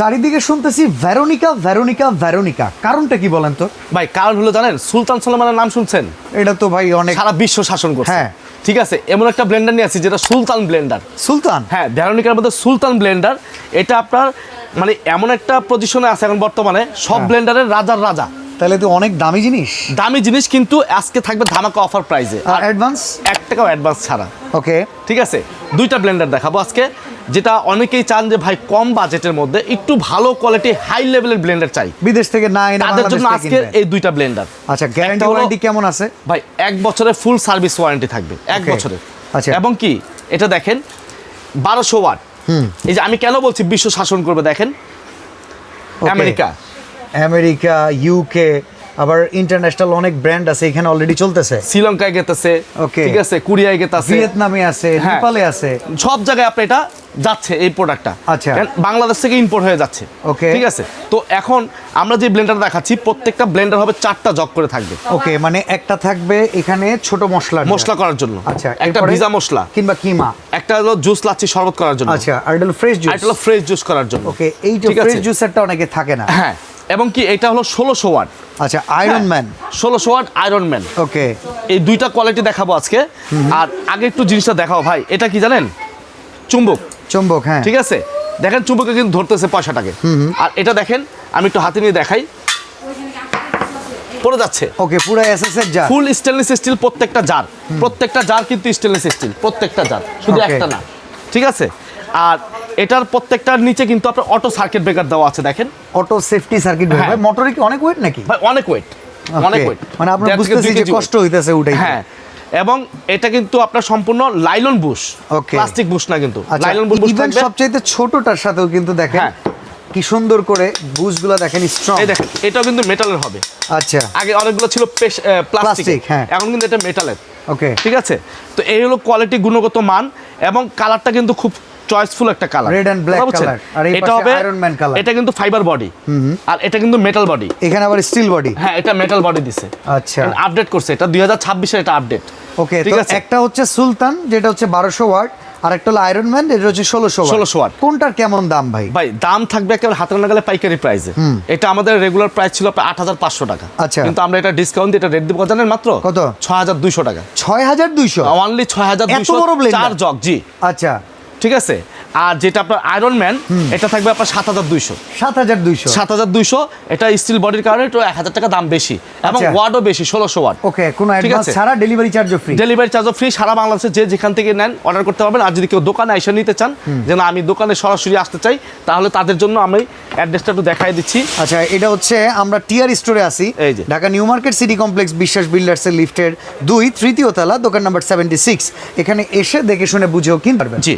চারিদিকে শুনতেছি Veronica Veronica Veronica, কারণটা কি বলেন তো? ভাই কারণ হলো জানেন, সুলতান সুলেমানের নাম শুনছেন? এটা তো ভাই অনেক সারা বিশ্ব শাসন করছে। হ্যাঁ। ঠিক আছে, এমন একটা ব্লেন্ডার নিয়ে আসছি যেটা সুলতান ব্লেন্ডার। সুলতান? হ্যাঁ, ভেরোনিকার মধ্যে সুলতান ব্লেন্ডার। এটা আপনার মানে এমন একটা পজিশনে আছে এখন বর্তমানে, সব ব্লেন্ডারের রাজার রাজা। তাহলে তো অনেক দামি জিনিস। দামি জিনিস, কিন্তু আজকে থাকবে ধামাকা অফার প্রাইসে, আর অ্যাডভান্স 1 টাকাও অ্যাডভান্স ছাড়া। ওকে, ঠিক আছে, 2টা ব্লেন্ডার দেখাবো আজকে, যেটা অনেকেই চান যে ভাই কম বাজেটের মধ্যে একটু ভালো কোয়ালিটি হাই লেভেলের ব্লেন্ডার চাই, বিদেশ থেকে না এনে তাদের জন্য বাংলাদেশ আজকে এই 2টা ব্লেন্ডার। আচ্ছা, গ্যারান্টি একটা হলো- ওয়ারেন্টি কেমন আছে? ভাই 1 বছরের ফুল সার্ভিস ওয়ারেন্টি থাকবে, 1 Okay. বছরের। আচ্ছা। এবং কি এটা দেখেন 1200 ওয়াট। এই যে আমি কেন বলছি বিশ্ব শাসন করবে, দেখেন আমেরিকা, আমেরিকা, ইউকে, আবার ইন্টারন্যাশনাল অনেক ব্র্যান্ড আছে এখানে অলরেডি চলতেছে। শ্রীলঙ্কায় গেতেছে, Okay. ঠিক আছে, কোরিয়ায় গেতেছে, ভিয়েতনামে আছে, হ্যাঁ। নেপালে আছে। সব জায়গায় আপনি এটা যাচ্ছে এই প্রোডাক্টটা। আচ্ছা। বাংলাদেশ থেকে ইম্পোর্ট হয়ে যাচ্ছে। Okay. ঠিক আছে, তো এখন আমরা যে ব্লেন্ডার দেখাচ্ছি প্রত্যেকটা ব্লেন্ডার হবে 4টা জগ করে থাকবে। ওকে, মানে একটা থাকবে এখানে ছোট মশলা মশলা করার জন্য, আচ্ছা, একটা এরপরে ভিজা মশলা, কিংবা কিমা। একটা হলো জুস লাচ্ছি শরবত করার জন্য, আচ্ছা, আর এটা হলো ফ্রেশ জুস। আর একটা হলো ফ্রেশ জুস করার জন্য। ওকে, এইটা ঠিক আছে? ফ্রেশ জুসারটা অনেকে থাকে না। হ্যাঁ, এবং কি এটা হলো 1600 ওয়াট। আচ্ছা, iron man. 1600 watt iron man. Okay, এই 2টা কোয়ালিটি দেখাবো আজকে। আর আগে একটু জিনিসটা দেখাও ভাই, এটা কি জানেন? চুম্বক। চুম্বক, হ্যাঁ। ঠিক আছে, দেখেন চুম্বকে কিন্তু ধরতেছে পয়সাটাকে। আর এটা দেখেন, আমি একটু হাতে নিয়ে দেখাই, পড়ে যাচ্ছে। ওকে, পুরো এসএসএর জার। ফুল স্টেনলেস স্টিল, প্রত্যেকটা জার কিন্তু স্টেনলেস স্টিল, প্রত্যেকটা জার, শুধু Okay. একটা না। ঠিক আছে, আর এটার প্রত্যেকটার নিচে কিন্তু আপনার অটো সার্কিট ব্রেকার দেওয়া আছে, দেখেন অটো সেফটি সার্কিট। হ্যাঁ। ভাই মোটরে কি অনেক ওয়েট নাকি? ভাই অনেক ওয়েট, অনেক Okay, ওয়েট, মানে আপনার বুঝতেছি যে কষ্ট হইতেছে উঠাই। হ্যাঁ, এবং এটা কিন্তু আপনার সম্পূর্ণ nylon Bush, Okay. Plastic Bush না, কিন্তু আচ্ছা, লাইলন বুশ ইভেন থাকবে। সবচাইতে ছোটটার সাথেও কিন্তু দেখেন হ্যাঁ। কি সুন্দর করে বুশগুলো দেখেন স্ট্রং। এই দেখেন, এটাও কিন্তু মেটালের হবে। আচ্ছা, আগে অনেকগুলো ছিল প্লাস্টিক, Plastic, হ্যাঁ। এখন কিন্তু এটা মেটালের। ওকে, ঠিক আছে, তো এই হলো কোয়ালিটি, গুণগত মান, এবং কালারটা কিন্তু খুব চয়েসফুল একটা colour, Red and black color, আর এই এটা পাশে হবে Iron Man color। এটা কিন্তু ফাইবার বডি, আর এটা কিন্তু মেটাল বডি। এখানে আবার স্টিল বডি। হ্যাঁ, এটা মেটাল বডি দিছে। আচ্ছা, আপডেট করছে, এটা 2026 এর এটা আপডেট। ওকে, ঠিক তো আছে, একটা হচ্ছে সুলতান যেটা হচ্ছে 1200 ওয়াট, আর একটা হলো আয়রন ম্যান যেটা হচ্ছে 1600 1600 ওয়াট। কোনটার কেমন দাম ভাই? ভাই দাম থাকবে একেবারে হাতের নাগালে পাইকারি প্রাইসে। এটা আমাদের রেগুলার প্রাইস ছিল আপনার 8500 টাকা। আচ্ছা। কিন্তু আমরা এটা ডিসকাউন্ট দিয়ে এটা রেট দিব জানেন মাত্র কত? 6200 টাকা। 6200? অনলি 6200, এত বড় blender? 4 জগ, জি। আচ্ছা, ঠিক আছে, আর যেটা আপনার আয়রন ম্যান, এটা থাকবে আপনার 7200। 7200। 7200, এটা স্টিল বডির কারণে একটু 1000 টাকা দাম বেশি, এবং আচ্ছা। ওয়াটও বেশি, 1600 ওয়াট। ওকে, কোনো ঠিক অ্যাডভান্স আছে। ছাড়া ডেলিভারি চার্জও ফ্রি। ডেলিভারি চার্জও ফ্রি, সারা বাংলাদেশে যে যেখান থেকে নেন অর্ডার করতে পারবেন। আর যদি কেউ দোকানে এসে নিতে চান, যে না আমি দোকানে সরাসরি আসতে চাই, তাহলে তাদের জন্য আমি অ্যাড্রেসটা একটু দেখাই দিচ্ছি। আচ্ছা, এটা হচ্ছে আমরা টিআর স্টোরে আছি, এই যে। Dhaka new market city complex, বিশ্বাস বিল্ডার্সের লিফটের 2, তৃতীয় তলা, দোকান নাম্বার 76। এখানে এসে দেখে শুনে বুঝেও কিনতে পারবেন। জি।